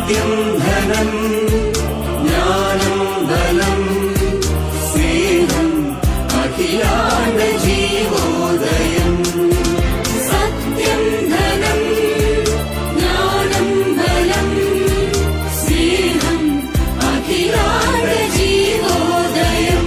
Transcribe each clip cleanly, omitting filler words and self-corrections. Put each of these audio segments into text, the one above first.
സത്യം ധനം ജ്ഞാനം ബലം സ്നേഹം അഖിലാണ്ട ജീവോദയം. സത്യം ധനം ജ്ഞാനം ബലം സ്നേഹം അഖിലാണ്ട ജീവോദയം.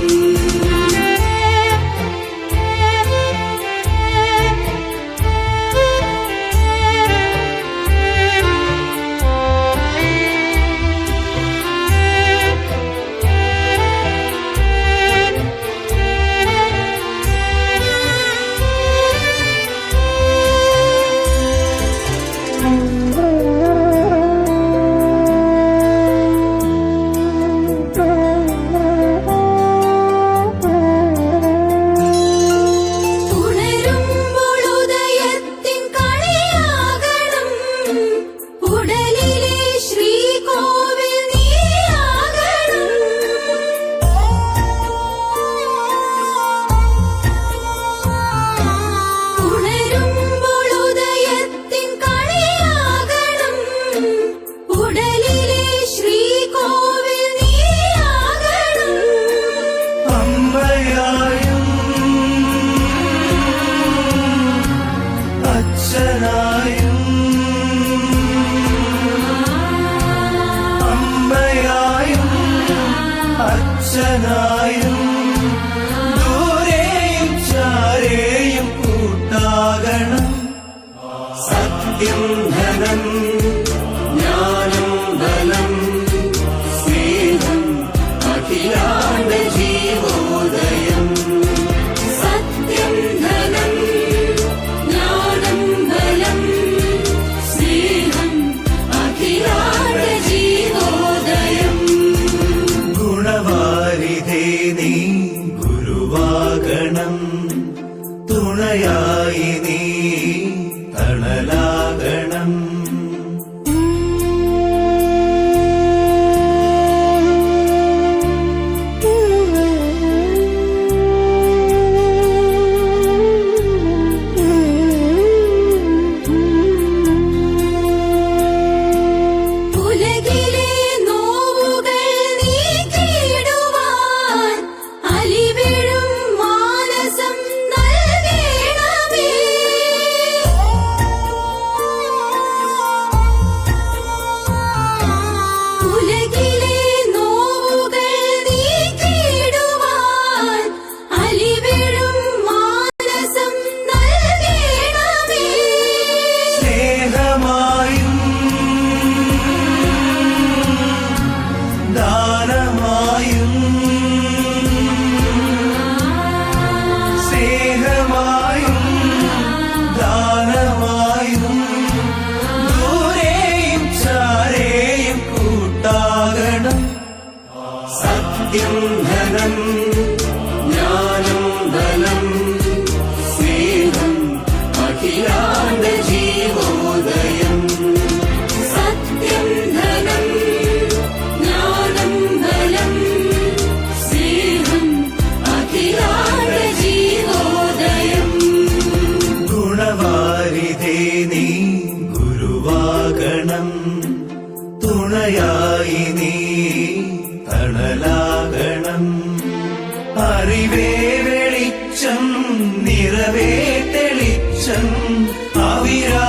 അച്ഛനായും ദൂരെയും ചാരെയും കൂട്ടാകണം. സത്യം ധനം ജ്ഞാനം ബലം സ്നേഹം അഖിലാണ്ട ജീവോദയം. സത്യം ധനം ജ്ഞാനം ബലം സ്നേഹം അഖിലാണ്ട ജീവോദയം. ഗുണവാരിധേ നീ ഗുരുവാകണം, തുണയായി നീ തണലാകണം. സത്യം ധനം ജ്ഞാനം ബലം സ്നേഹം അഖിലാണ്ട ജീവോദയം. സത്യം ധനം ജ്ഞാനം ബലം സ്നേഹം അഖിലാണ്ട ജീവോദയം. ഗുണവാരിധേ നീ ഗുരുവാകണം, തുണയായി നീ തണലാകണം. അറിവേ വെളിച്ചം നിറവേ തെളിച്ചം അവിരാ